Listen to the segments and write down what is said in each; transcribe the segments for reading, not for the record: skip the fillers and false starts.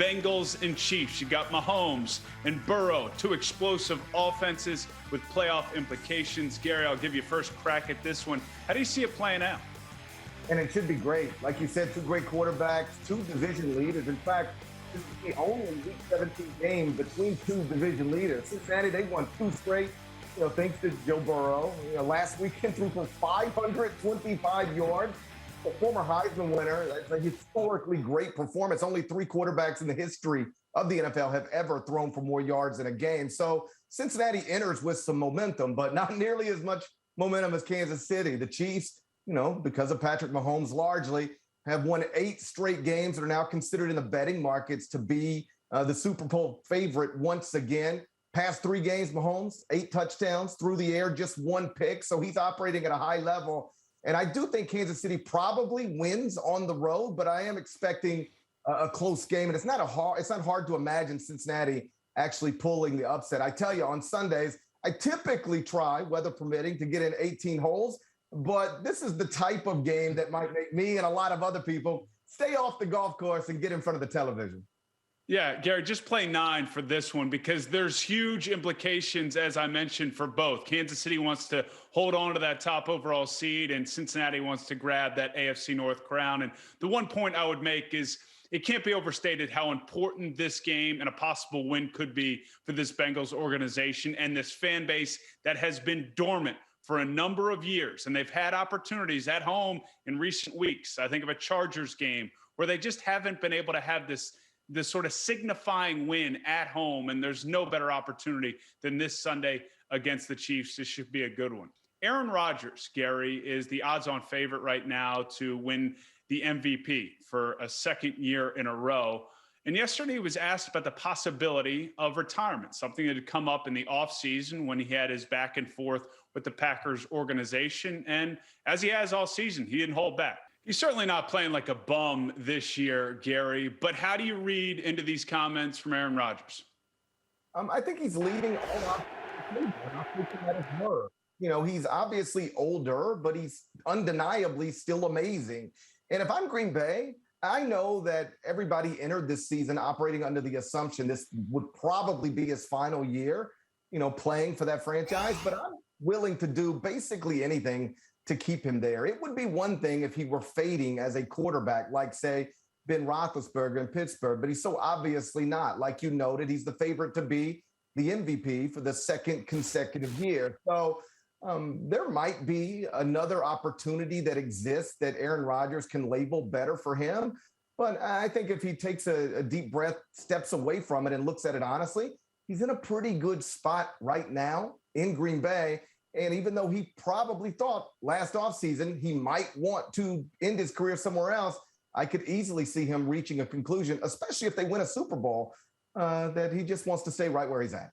Bengals and Chiefs. You got Mahomes and Burrow, two explosive offenses with playoff implications. Gary, I'll give you first crack at this one. How do you see it playing out? And it should be great. Like you said, two great quarterbacks, two division leaders. In fact, this is the only Week 17 game between two division leaders. Cincinnati, they won two straight, thanks to Joe Burrow. Last weekend threw for 525 yards. A former Heisman winner. That's a historically great performance. Only three quarterbacks in the history of the NFL have ever thrown for more yards in a game. So Cincinnati enters with some momentum, but not nearly as much momentum as Kansas City. The Chiefs, because of Patrick Mahomes largely, have won 8 straight games that are now considered in the betting markets to be the Super Bowl favorite once again. Past 3 games, Mahomes, 8 touchdowns through the air, just 1 pick. So he's operating at a high level. And I do think Kansas City probably wins on the road, but I am expecting a close game. And it's not hard to imagine Cincinnati actually pulling the upset. I tell you, on Sundays, I typically try, weather permitting, to get in 18 holes. But this is the type of game that might make me and a lot of other people stay off the golf course and get in front of the television. Yeah, Gary, just play 9 for this one because there's huge implications, as I mentioned, for both. Kansas City wants to hold on to that top overall seed, and Cincinnati wants to grab that AFC North crown. And the one point I would make is it can't be overstated how important this game and a possible win could be for this Bengals organization and this fan base that has been dormant for a number of years. And they've had opportunities at home in recent weeks. I think of a Chargers game where they just haven't been able to have this sort of signifying win at home, and there's no better opportunity than this Sunday against the Chiefs. This should be a good one. Aaron Rodgers, Gary, is the odds-on favorite right now to win the MVP for a second year in a row. And yesterday he was asked about the possibility of retirement, something that had come up in the offseason when he had his back and forth with the Packers organization. And as he has all season, he didn't hold back. He's certainly not playing like a bum this year, Gary, but how do you read into these comments from Aaron Rodgers? I think he's leading all up. I'm taking that as word. He's obviously older, but he's undeniably still amazing. And if I'm Green Bay, I know that everybody entered this season operating under the assumption this would probably be his final year, playing for that franchise, but I'm willing to do basically anything to keep him there. It would be one thing if he were fading as a quarterback, like, say, Ben Roethlisberger in Pittsburgh, but he's so obviously not. Like you noted, he's the favorite to be the MVP for the second consecutive year. So there might be another opportunity that exists that Aaron Rodgers can label better for him. But I think if he takes a deep breath, steps away from it and looks at it honestly, he's in a pretty good spot right now in Green Bay. And even though he probably thought last offseason he might want to end his career somewhere else, I could easily see him reaching a conclusion, especially if they win a Super Bowl, that he just wants to stay right where he's at.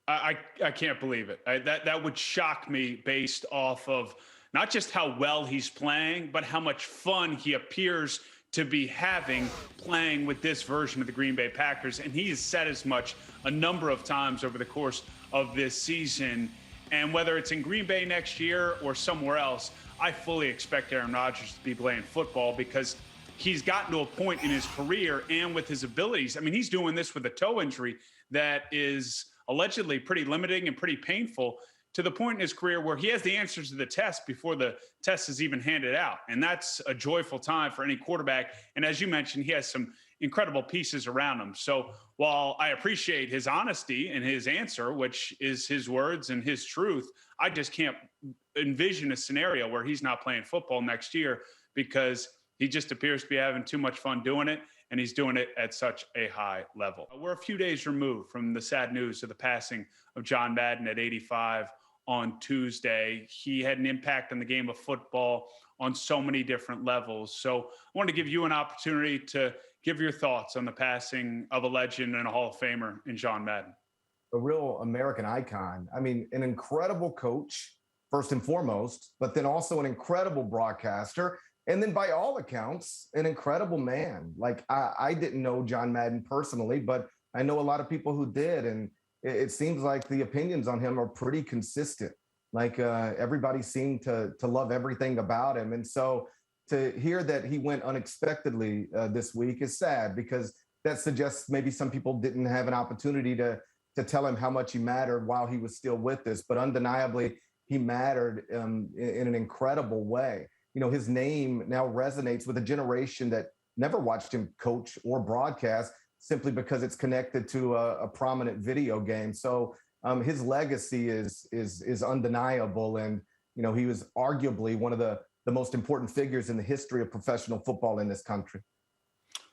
I can't believe it. That would shock me based off of not just how well he's playing, but how much fun he appears to be having playing with this version of the Green Bay Packers. And he has said as much a number of times over the course of this season. And whether it's in Green Bay next year or somewhere else, I fully expect Aaron Rodgers to be playing football because he's gotten to a point in his career and with his abilities. I mean, he's doing this with a toe injury that is allegedly pretty limiting and pretty painful, to the point in his career where he has the answers to the test before the test is even handed out. And that's a joyful time for any quarterback. And as you mentioned, he has some incredible pieces around him. So while I appreciate his honesty and his answer, which is his words and his truth, I just can't envision a scenario where he's not playing football next year because he just appears to be having too much fun doing it. And he's doing it at such a high level. We're a few days removed from the sad news of the passing of John Madden at 85 on Tuesday. He had an impact on the game of football on so many different levels. So I want to give you an opportunity to give your thoughts on the passing of a legend and a Hall of Famer in John Madden. A real American icon. I mean, an incredible coach, first and foremost, but then also an incredible broadcaster. And then by all accounts, an incredible man. Like I didn't know John Madden personally, but I know a lot of people who did. And it seems like the opinions on him are pretty consistent. Like everybody seemed to love everything about him. And so to hear that he went unexpectedly this week is sad because that suggests maybe some people didn't have an opportunity to tell him how much he mattered while he was still with us. But undeniably, he mattered in an incredible way. You know, his name now resonates with a generation that never watched him coach or broadcast simply because it's connected to a prominent video game. So his legacy is undeniable. And, you know, he was arguably one of the most important figures in the history of professional football in this country.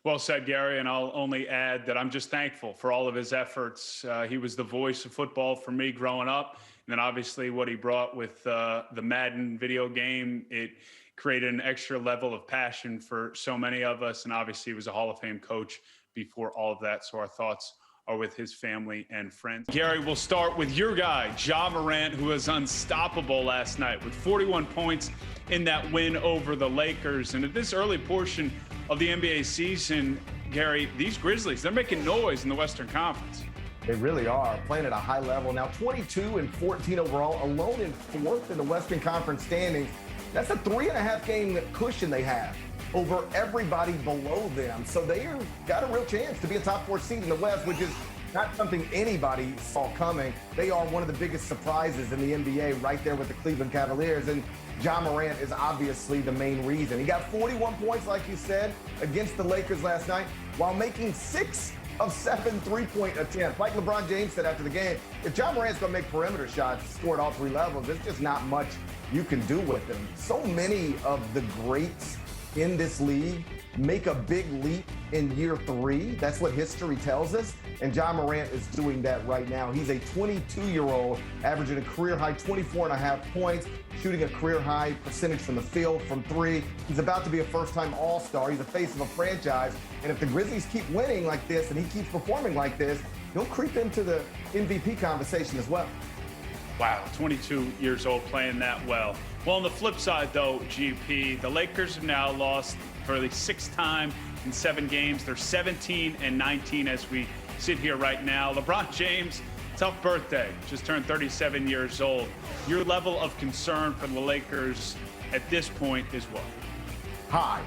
Well said, Gary, and I'll only add that I'm just thankful for all of his efforts. He was the voice of football for me growing up, and then obviously what he brought with the Madden video game, it created an extra level of passion for so many of us, and obviously he was a Hall of Fame coach before all of that, so our thoughts are with his family and friends. Gary, we'll start with your guy, John Morant, who was unstoppable last night with 41 points in that win over the Lakers. And at this early portion of the NBA season, Gary, these Grizzlies, they're making noise in the Western Conference. They really are, playing at a high level. Now 22 and 14 overall, alone in fourth in the Western Conference standings. That's a 3.5 game cushion they have over everybody below them. So they've got a real chance to be a top 4 seed in the West, which is not something anybody saw coming. They are one of the biggest surprises in the NBA, right there with the Cleveland Cavaliers. And John Morant is obviously the main reason. He got 41 points, like you said, against the Lakers last night, while making 6 of 7 three-point attempts. Like LeBron James said after the game, if John Morant's going to make perimeter shots, score at all 3 levels, there's just not much you can do with him. So many of the greats in this league make a big leap in year 3. That's what history tells us. And John Morant is doing that right now. He's a 22-year-old, averaging a career-high 24.5 points, shooting a career-high percentage from the field from 3. He's about to be a first-time All-Star. He's the face of a franchise. And if the Grizzlies keep winning like this and he keeps performing like this, he'll creep into the MVP conversation as well. Wow, 22 years old playing that well. Well, on the flip side, though, GP, the Lakers have now lost for the 6th time in 7 games. They're 17 and 19 as we sit here right now. LeBron James, tough birthday, just turned 37 years old. Your level of concern for the Lakers at this point is what? High,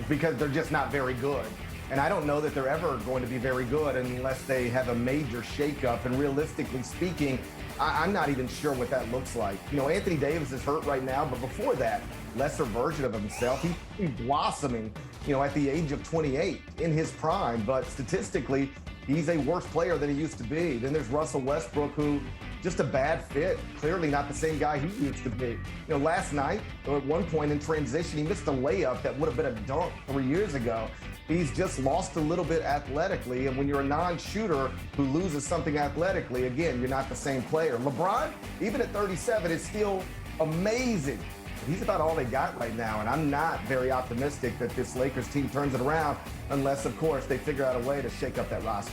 because they're just not very good. And I don't know that they're ever going to be very good unless they have a major shakeup. And realistically speaking, I'm not even sure what that looks like. You know, Anthony Davis is hurt right now, but before that, lesser version of himself. He's blossoming, you know, at the age of 28 in his prime. But statistically, he's a worse player than he used to be. Then there's Russell Westbrook, who just a bad fit. Clearly not the same guy he used to be. You know, last night, at one point in transition, he missed a layup that would have been a dunk 3 years ago. He's just lost a little bit athletically. And when you're a non-shooter who loses something athletically, again, you're not the same player. LeBron, even at 37, is still amazing. He's about all they got right now. And I'm not very optimistic that this Lakers team turns it around unless, of course, they figure out a way to shake up that roster.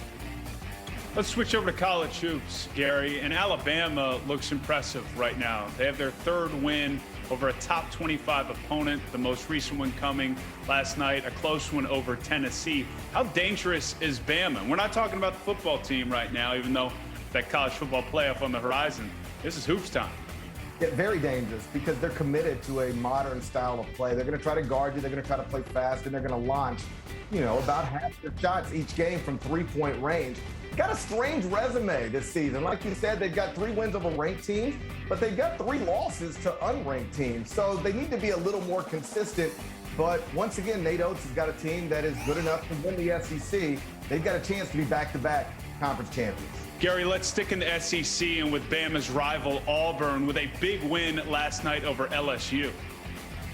Let's switch over to college hoops, Gary. And Alabama looks impressive right now. They have their 3rd win over a top 25 opponent, the most recent one coming last night, a close one over Tennessee. How dangerous is Bama? We're not talking about the football team right now, even though that college football playoff on the horizon. This is hoops time. Yeah, very dangerous because they're committed to a modern style of play. They're going to try to guard you. They're going to try to play fast, and they're going to launch, you know, about half their shots each game from 3-point range. Got a strange resume this season. Like you said, they've got 3 wins over ranked teams, but they've got 3 losses to unranked teams. So they need to be a little more consistent. But once again, Nate Oates has got a team that is good enough to win the SEC. They've got a chance to be back-to-back conference champions. Gary, let's stick in the SEC and with Bama's rival Auburn with a big win last night over LSU.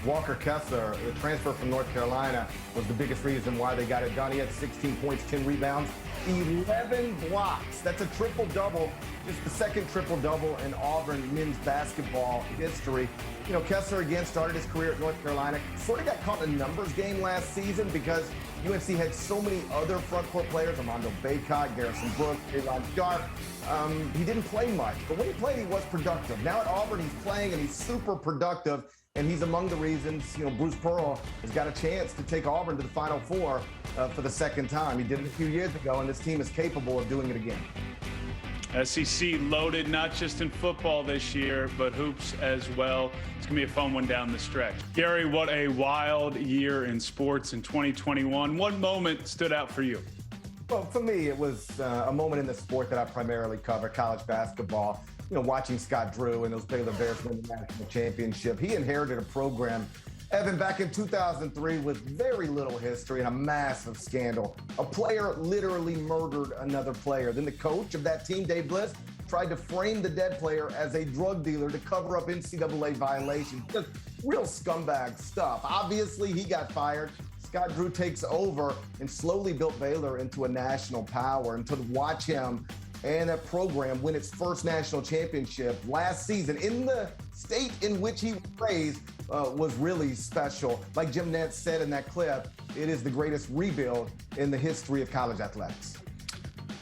Walker Kessler, the transfer from North Carolina, was the biggest reason why they got it done. He had 16 points, 10 rebounds, 11 blocks. That's a triple-double, just the 2nd triple-double in Auburn men's basketball history. You know, Kessler, again, started his career at North Carolina. Sort of got caught in a numbers game last season because UNC had so many other front court players, Armando Bacot, Garrison Brooks, Elon Sharp. He didn't play much, but when he played, he was productive. Now at Auburn, he's playing, and he's super productive. And he's among the reasons, you know, Bruce Pearl has got a chance to take Auburn to the Final Four for the 2nd time. He did it a few years ago, and this team is capable of doing it again. SEC loaded, not just in football this year, but hoops as well. It's going to be a fun one down the stretch. Gary, what a wild year in sports in 2021. What moment stood out for you? Well, for me, it was a moment in the sport that I primarily cover, college basketball. You know, watching Scott Drew and those Baylor Bears win the national championship. He inherited a program, Evan, back in 2003 with very little history and a massive scandal. A player literally murdered another player. Then the coach of that team, Dave Bliss, tried to frame the dead player as a drug dealer to cover up NCAA violations. Just real scumbag stuff. Obviously, he got fired. Scott Drew takes over and slowly built Baylor into a national power. And to watch him and that program win its first national championship last season in the state in which he was raised was really special. Like Jim Nantz said in that clip, it is the greatest rebuild in the history of college athletics.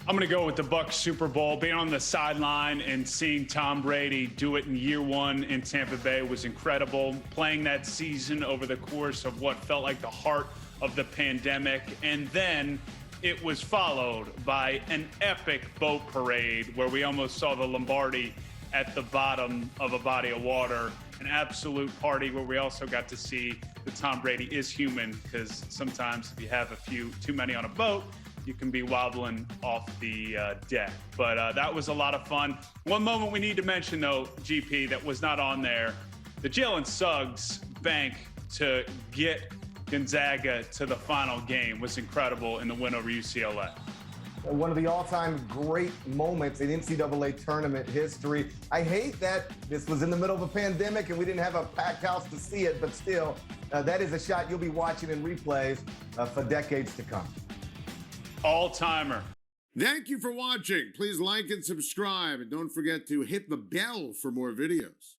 I'm going to go with the Bucs Super Bowl. Being on the sideline and seeing Tom Brady do it in year one in Tampa Bay was incredible. Playing that season over the course of what felt like the heart of the pandemic. And then it was followed by an epic boat parade where we almost saw the Lombardi at the bottom of a body of water. An absolute party where we also got to see that Tom Brady is human, because sometimes if you have a few too many on a boat, you can be wobbling off the deck. But that was a lot of fun. One moment we need to mention, though, GP, that was not on there, the Jalen Suggs bank to get Gonzaga to the final game was incredible in the win over UCLA. One of the all-time great moments in NCAA tournament history. I hate that this was in the middle of a pandemic and we didn't have a packed house to see it, but still, that is a shot you'll be watching in replays for decades to come. All-timer. Thank you for watching. Please like and subscribe, and don't forget to hit the bell for more videos.